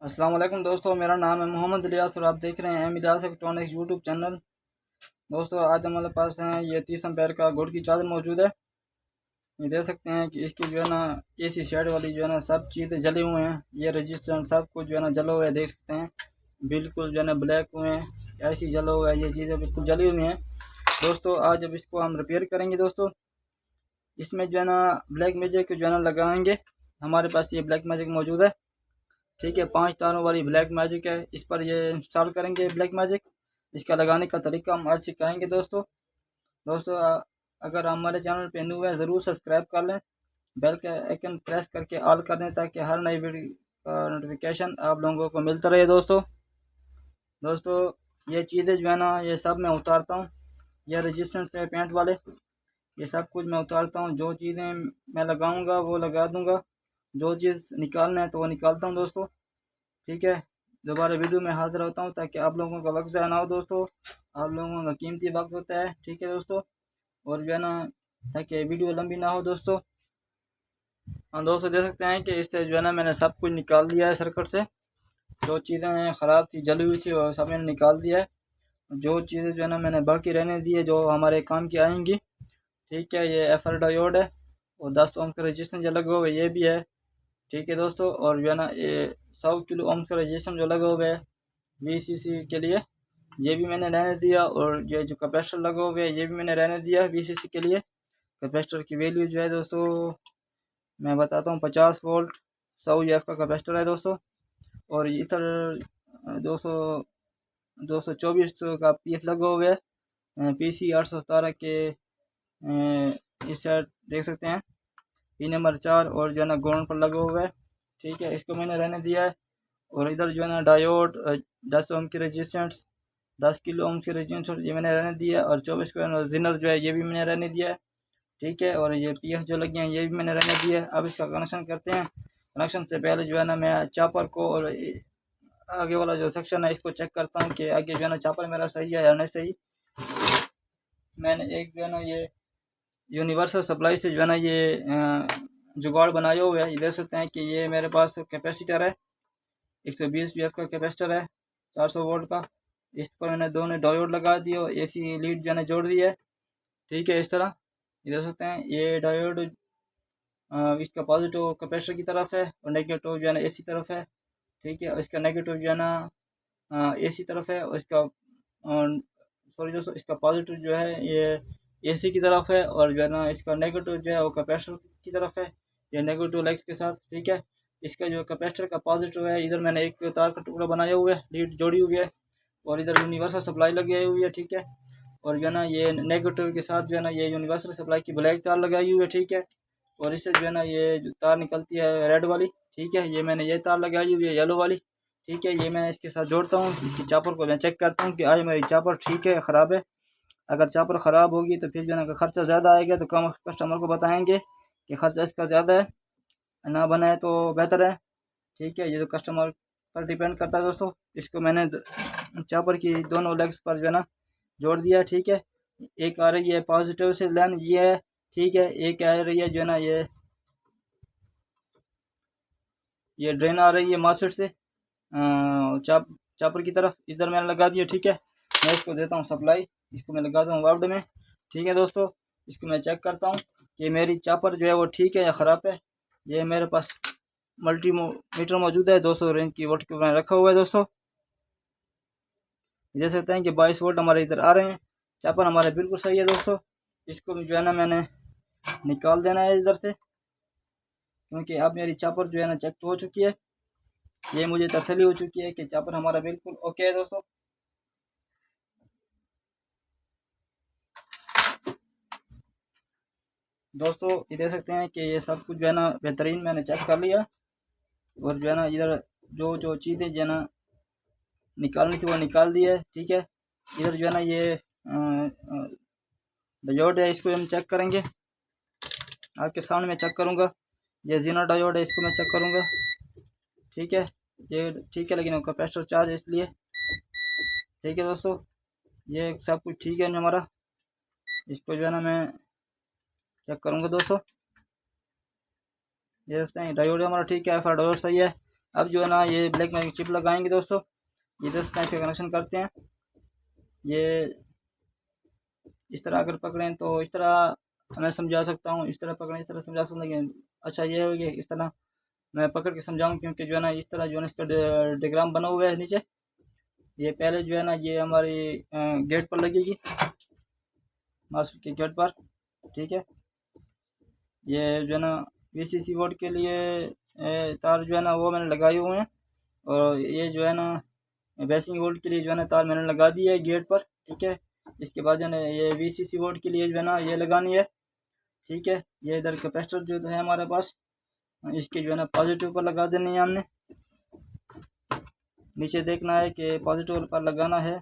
अस्सलाम वालेकुम दोस्तों, मेरा नाम है मोहम्मद इलियास और आप देख रहे हैं इलियास इलेक्ट्रॉनिक्स यूट्यूब चैनल। दोस्तों आज हमारे पास हैं ये 30 एम्पेयर का गुड़ की चादर मौजूद है। ये देख सकते हैं कि इसकी जो है ना एसी शेड वाली जो है ना सब चीज़ें जली हुए हैं। ये रजिस्टर सब कुछ जो है ना जला हुआ है, देख सकते हैं बिल्कुल जो है ना ब्लैक हुए हैं, ऐसी जला हुआ है, ये चीज़ें बिल्कुल जली हुई हैं। दोस्तों आज जब इसको हम रिपेयर करेंगे दोस्तों, इसमें जो है ना ब्लैक मैजिक जो है ना लगाएंगे। हमारे पास ये ब्लैक मैजिक मौजूद है, ठीक है। 5 तारों वाली ब्लैक मैजिक है, इस पर ये इंस्टॉल करेंगे ब्लैक मैजिक। इसका लगाने का तरीका हम आज सिखाएंगे दोस्तों। अगर हमारे चैनल पे न्यू है ज़रूर सब्सक्राइब कर लें, बेल के आइकन प्रेस करके ऑल कर दें ताकि हर नई वीडियो का नोटिफिकेशन आप लोगों को मिलता रहे दोस्तों ये चीज़ें जो है ना ये सब मैं उतारता हूँ। ये रजिस्टेंस है पेंट वाले, ये सब कुछ मैं उतारता हूँ। जो चीज़ें मैं लगाऊंगा वो लगा दूंगा, जो चीज़ निकालना है तो वो निकालता हूँ दोस्तों, ठीक है। दोबारा वीडियो में हाजिर होता हूँ ताकि आप लोगों का वक्त ज़ाया ना हो दोस्तों। आप लोगों का कीमती वक्त होता है, ठीक है दोस्तों। और जो है ना ताकि वीडियो लंबी ना हो दोस्तों। हम दोस्तों देख सकते हैं कि इससे जो है ना मैंने सब कुछ निकाल दिया है सर्किट से। जो चीज़ें ख़राब थी जली हुई थी वो सब मैंने निकाल दिया है। जो चीज़ें जो है ना मैंने बाकी रहने दी है जो हमारे काम की आएंगी, ठीक है। ये एफ डायोड है और 10 ओम का रजिस्टर जो लगा हुआ है ये भी है, ठीक है दोस्तों। और जो है ना ये 100 किलो ओम का रजिस्टर जो लगा हुआ है VCC के लिए, ये भी मैंने रहने दिया। और ये जो कैपेसिटर लगा हुआ है ये भी मैंने रहने दिया VCC के लिए। कैपेसिटर की वैल्यू जो है दोस्तों मैं बताता हूँ, 50 वोल्ट 100 EF का कैपेसिटर है दोस्तों। और इधर 200 224 का PF लगा हुआ है, PC 817 के इस साइड देख सकते हैं पिन नंबर 4 और जो है ना ग्राउंड पर लगा हुआ है, ठीक है। इसको मैंने रहने दिया है। और इधर जो है ना डायोड 10 ओम की रेजिस्टेंस 10 किलो ओम की रेजिस्टेंस ये मैंने रहने दिया है। और 24 का जिनर जो है ये भी मैंने रहने दिया है, ठीक है। और ये PF जो लगे हैं ये भी मैंने रहने दिया है। अब इसका कनेक्शन करते हैं। कनेक्शन से पहले जो है ना मैं चापर को और आगे वाला जो सेक्शन है इसको चेक करता हूँ कि आगे जो है ना चापर मेरा सही है या नहीं सही। मैंने एक जो है ना ये यूनिवर्सल सप्लाई से जो है ना ये जुगाड़ बनाया हुआ है। ये देख सकते हैं कि ये मेरे पास कैपेसिटर है 120 VF का कैपेसिटर है 400 वोल्ट का। इस पर मैंने दोनों डायोड लगा दिए और AC लीड जो है जोड़ दी है, ठीक है। इस तरह ये देख सकते हैं ये डायोड इसका पॉजिटिव कैपेसिटर की तरफ है और नेगेटिव जो है ना AC तरफ है, ठीक है। इसका नेगेटिव जो है ना AC तरफ है और इसका सॉरी दोस्तों इसका पॉजिटिव जो है ये AC की तरफ है और जो है ना इसका नेगेटिव जो है वो कैपेसिटर की तरफ है, ये नेगेटिव लेग्स के साथ, ठीक है। इसका जो कैपेसिटर का पॉजिटिव है इधर मैंने एक तार का टुकड़ा बनाया हुआ है, लीड जोड़ी हुई है और इधर यूनिवर्सल सप्लाई लगी हुई है, ठीक है। और जो है ना ये नेगेटिव के साथ जो है ना ये यूनिवर्सल सप्लाई की ब्लैक तार लगाई हुई है, ठीक है। और इससे जो है ना ये जो तार निकलती है रेड वाली, ठीक है, ये मैंने ये तार लगाई हुई है येलो वाली, ठीक है। ये मैं इसके साथ जोड़ता हूँ। इसकी चापर को मैं चेक करता हूँ कि आज मेरी चापर ठीक है ख़राब है। अगर चापर ख़राब होगी तो फिर जो है ना खर्चा ज़्यादा आएगा तो कम कस्टमर को बताएंगे कि खर्चा इसका ज़्यादा है, ना बनाए तो बेहतर है, ठीक है। ये तो कस्टमर पर डिपेंड करता है दोस्तों। इसको मैंने चापर की दोनों लेग्स पर जो है ना जोड़ दिया, ठीक है। एक आ रही है पॉजिटिव से लाइन ये है, ठीक है। एक आ रही है जो है ना ये ड्रेन आ रही है मार्केट से चापर की तरफ, इधर मैंने लगा दिया, ठीक है। मैं इसको देता हूँ सप्लाई, इसको मैं लगा दूँ वार्ड में, ठीक है दोस्तों। इसको मैं चेक करता हूँ कि मेरी चापर जो है वो ठीक है या ख़राब है। ये मेरे पास मल्टीमीटर मौजूद है, 200 रेंज की वोल्ट के रखा हुआ है दोस्तों। देख सकते हैं कि 22 वोल्ट हमारे इधर आ रहे हैं। चापर हमारे बिल्कुल सही है दोस्तों। इसको जो है ना मैंने निकाल देना है इधर से, क्योंकि अब मेरी चापर जो है ना चेक हो चुकी है। ये मुझे तसल्ली हो चुकी है कि चापर हमारा बिल्कुल ओके है दोस्तों। ये देख सकते हैं कि ये सब कुछ जो है ना बेहतरीन मैंने चेक कर लिया। और जो है ना इधर जो जो चीज़ें जो है ना निकालनी थी वो निकाल दी है, ठीक है। इधर जो है ना ये डायोड है, इसको हम चेक करेंगे। आपके सामने मैं चेक करूँगा। ये जीनो डायोड है, इसको मैं चेक करूँगा, ठीक है। ये ठीक है लेकिन कैपेसिटर चार्ज है इसलिए, ठीक है दोस्तों। ये सब कुछ ठीक है हमारा। इसको जो है ना मैं चेक करूँगा दोस्तों। ये देखते हैं डायोड हमारा ठीक है, डायोड सही है। अब जो है ना ये ब्लैक मैजिक चिप लगाएंगे दोस्तों। ये 10 टाइप से कनेक्शन करते हैं। ये इस तरह अगर पकड़ें तो इस तरह मैं समझा सकता हूँ, इस तरह पकड़ें इस तरह समझा सकता हूँ। अच्छा ये हो गया, इस तरह मैं पकड़ के समझाऊँ, क्योंकि जो है ना इस तरह जो है ना इसका डायग्राम बना हुआ है नीचे। ये पहले जो है ना ये हमारी गेट पर लगेगी, मास्टर के गेट पर, ठीक है। ये जो है ना वीसीसी बोर्ड के लिए तार जो है ना वो मैंने लगाए हुए हैं, और ये जो है ना बेसिंग बोर्ड के लिए जो है ना तार मैंने लगा दी है गेट पर, ठीक है। इसके बाद जो है ना ये वीसीसी बोर्ड के लिए जो है ना ये लगानी है, ठीक है। ये इधर कैपेसिटर जो है हमारे पास, इसके जो है ना पॉजिटिव पर लगा देनी है हमने। नीचे देखना है कि पॉजिटिव पर लगाना है,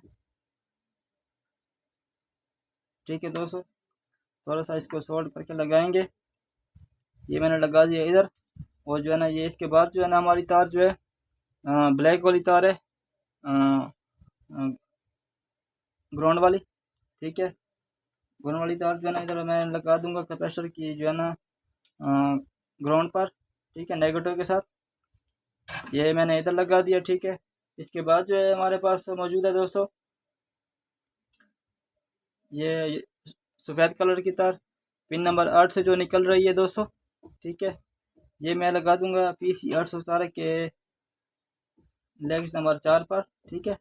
ठीक है दोस्तों। थोड़ा सा इसको सोल्ड करके लगाएंगे। ये मैंने लगा दिया इधर। और जो है ना ये इसके बाद जो है ना हमारी तार जो है ब्लैक वाली तार है, ग्राउंड वाली, ठीक है। ग्राउंड वाली तार जो है ना इधर मैं लगा दूंगा कैपेसिटर की जो है ना ग्राउंड पर, ठीक है, नेगेटिव के साथ। ये मैंने इधर लगा दिया, ठीक है। इसके बाद जो है हमारे पास मौजूद है दोस्तों ये सफ़ेद कलर की तार, पिन नंबर 8 से जो निकल रही है दोस्तों, ठीक है। ये मैं लगा दूंगा PC 817 के लेग्स नंबर 4 पर, ठीक है।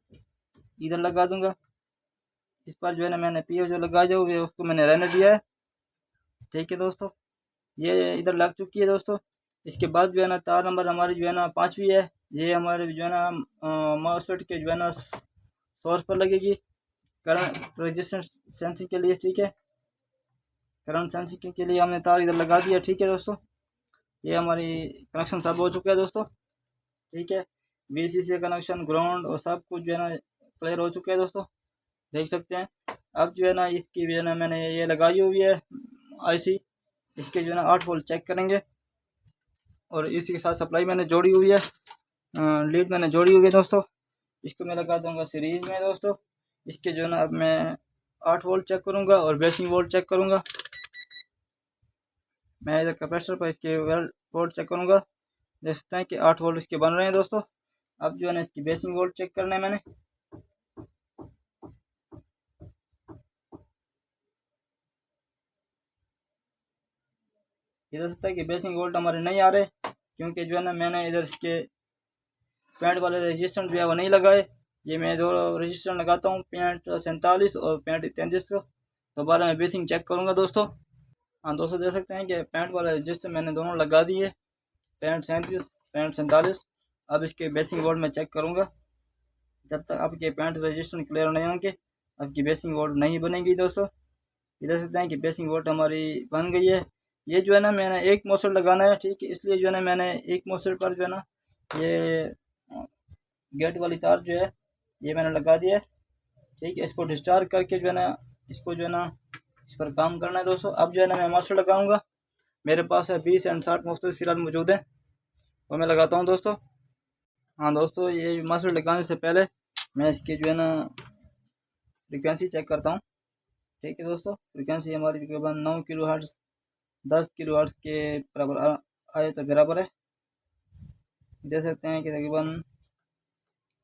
इधर लगा दूंगा। इस पर जो है ना मैंने पीओ जो लगा जो हुए उसको मैंने रहने दिया है, ठीक है दोस्तों। ये इधर लग चुकी है दोस्तों। इसके बाद जो है ना तार नंबर हमारी जो है ना 5वीं है। ये हमारे जो है ना मॉसफेट के जो है ना सोर्स पर लगेगी, करंट रेजिस्टेंस सेंसिंग के लिए, ठीक है। करंट सेंसिंग के लिए हमने तार इधर लगा दिया, ठीक है दोस्तों। ये हमारी कनेक्शन सब हो चुका है दोस्तों, ठीक है। VCC कनेक्शन, ग्राउंड और सब कुछ जो है ना क्लियर हो चुका है दोस्तों, देख सकते हैं। अब जो है ना इसकी जो है ना मैंने ये लगाई हुई है IC, इसके जो है ना 8 वोल्ट चेक करेंगे। और इसी के साथ सप्लाई मैंने जोड़ी हुई है, लीड मैंने जोड़ी हुई है दोस्तों। इसको मैं लगा दूंगा सीरीज में दोस्तों। इसके जो है ना अब मैं 8 वोल्ट चेक करूंगा और बेसिंग वोल्ट चेक करूंगा। मैं इधर कैपेसिटर पर इसके वोल्ट चेक करूंगा, देख सकते हैं कि 8 वोल्ट इसके बन रहे हैं दोस्तों। अब जो है ना इसकी बेसिंग वोल्ट चेक करना है मैंने। ये देख सकता है कि बेसिंग वोल्ट हमारे नहीं आ रहे, क्योंकि जो है ना मैंने इधर इसके पैंट वाले रजिस्टर जो है वो नहीं लगाए। ये मैं दो रजिस्टर लगाता हूँ, 65 और 35 को। दोबारा मैं बेसिंग चेक करूँगा दोस्तों। हाँ दोस्तों, देख सकते हैं कि पैंट वाले रजिस्टर मैंने दोनों लगा दिए, 65 47। अब इसके बेसिंग वोल्ट में चेक करूँगा। जब तक आपके पैंट रजिस्टर क्लियर नहीं होंगे आपकी बेसिंग वोल्ट नहीं बनेगी दोस्तों। ये देख सकते हैं कि बेसिंग वोल्ट हमारी बन गई है। ये जो है ना मैंने एक मोसर लगाना है, ठीक है। इसलिए जो है ना मैंने एक मोसर पर जो है ना ये गेट वाली तार जो है ये मैंने लगा दिया है, ठीक है। इसको डिस्चार्ज करके जो है ना इसको जो है ना इस पर काम करना है दोस्तों। अब जो है ना मैं मास्टर लगाऊंगा। मेरे पास है 20 एंड 60 मास्टर फिलहाल मौजूद है, वो मैं लगाता हूँ दोस्तों। हाँ दोस्तों, ये मास्टर लगाने से पहले मैं इसकी जो है ना फ्रिक्वेंसी चेक करता हूँ, ठीक है दोस्तों। फ्रिक्वेंसी हमारी तकरीबन 9 किलो हर्ट्ज़ 10 किलो हर्ट्ज़ के बराबर आए तो बराबर है। देख सकते हैं कि तकरीबन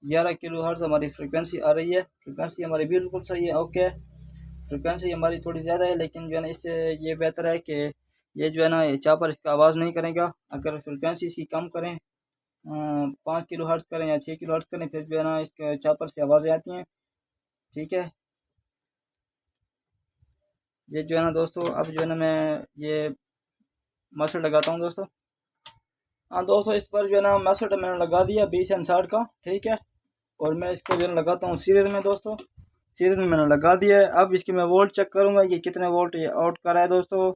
11 किलो हर्ट्ज़ हमारी फ्रिक्वेंसी आ रही है। फ्रिक्वेंसी हमारी बिल्कुल सही है, ओके। फ्रिक्वेंसी हमारी थोड़ी ज़्यादा है, लेकिन जो है ना इससे ये बेहतर है कि ये जो है ना ये चापर इसका आवाज़ नहीं करेगा। अगर फ्रिक्वेंसी इसकी कम करें, 5 किलो हर्ट्ज़ करें या 6 किलो हर्ट्ज़ करें, फिर जो है ना इसके चापर से आवाज़ें आती हैं, ठीक है। ये जो है ना दोस्तों, अब जो है ना मैं ये मस्टर्ड लगाता हूँ दोस्तों। हाँ दोस्तों, इस पर जो है ना मस्टर्ड मैंने लगा दिया 20 एंड 60 का, ठीक है। और मैं इसको जो है लगाता हूँ सीरीज में दोस्तों। सीरीज में मैंने लगा दिया है। अब इसकी मैं वोल्ट चेक करूँगा कि कितने वोल्ट ये आउट कर रहा है दोस्तों।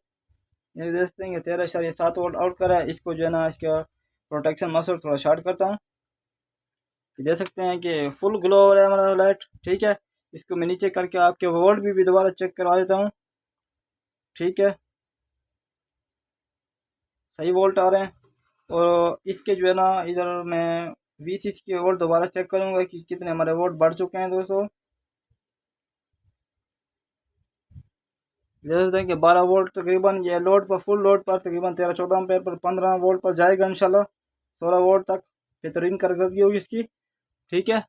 ये देखते हैं कि 13.7 वोल्ट आउट कर रहा है। इसको जो है ना इसका प्रोटेक्शन मस्टर्ड थोड़ा शार्ट करता हूँ। देख सकते हैं कि फुल ग्लो हो रहा है हमारा लाइट, ठीक है। इसको मैं नीचे करके आपके वोल्ट भी दोबारा चेक करवा देता हूँ, ठीक है। सही वोल्ट आ रहे हैं। और इसके जो है ना इधर मैं VCC के वोल्ट दोबारा चेक करूंगा कि कितने हमारे वोल्ट बढ़ चुके हैं दोस्तों। जैसे कि 12 वोल्ट तकरीबन ये लोड पर, फुल लोड पर तकरीबन 13-14 एम्पेयर पर 15 वोल्ट पर जाएगा इंशाल्लाह, 16 वोल्ट तक। बेहतरीन कारकर्दगी होगी इसकी। ठीक है,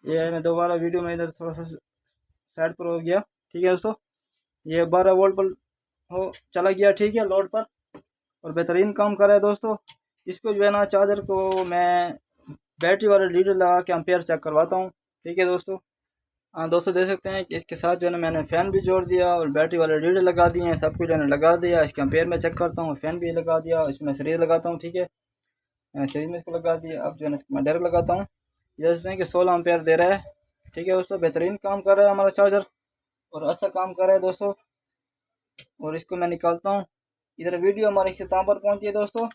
ये मैं दोबारा वीडियो में इधर थोड़ा सा साइड पर हो गया। ठीक है दोस्तों, ये 12 वोल्ट पर हो चला गया। ठीक है, लोड पर, और बेहतरीन काम कर रहा है दोस्तों। इसको जो है ना चार्जर को मैं बैटरी वाले रीडर लगा के एम्पेयर चेक करवाता हूँ। ठीक है दोस्तों, हाँ दोस्तों देख सकते हैं कि इसके साथ जो है ना मैंने फ़ैन भी जोड़ दिया और बैटरी वाले रीडर लगा दिए हैं। सब कुछ मैंने लगा दिया। इसके एम्पेयर में चेक करता हूँ, फ़ैन भी लगा दिया, इसमें सीरीज लगाता हूँ। ठीक है, सीरीज में इसको लगा दिया। अब जो है ना इसको मैं डायरेक्ट लगाता हूँ। ये देखते हैं कि 16 एम्पेयर दे रहा है। ठीक है दोस्तों, बेहतरीन काम कर रहा है हमारा चार्जर और अच्छा काम कर रहा है दोस्तों। और इसको मैं निकालता हूँ। इधर वीडियो हमारे अख्ताम पर पहुँची है दोस्तों।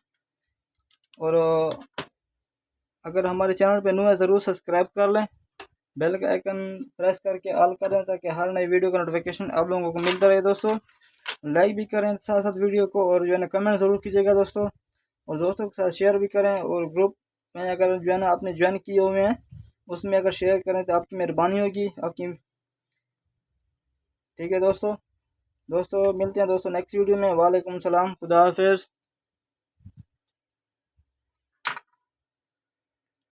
और अगर हमारे चैनल पे न्यू है ज़रूर सब्सक्राइब कर लें, बेल का आइकन प्रेस करके ऑल कर दें ताकि हर नई वीडियो का नोटिफिकेशन आप लोगों को मिलता रहे दोस्तों। लाइक भी करें साथ साथ वीडियो को, और जो है ना कमेंट ज़रूर कीजिएगा दोस्तों, और दोस्तों के साथ शेयर भी करें। और ग्रुप में अगर जो है ना आपने ज्वाइन किए हुए हैं उसमें अगर शेयर करें तो आपकी मेहरबानी होगी आपकी। ठीक है दोस्तों, मिलते हैं दोस्तों नेक्स्ट वीडियो में। वालेकुम सलाम, खुदा हाफिज़।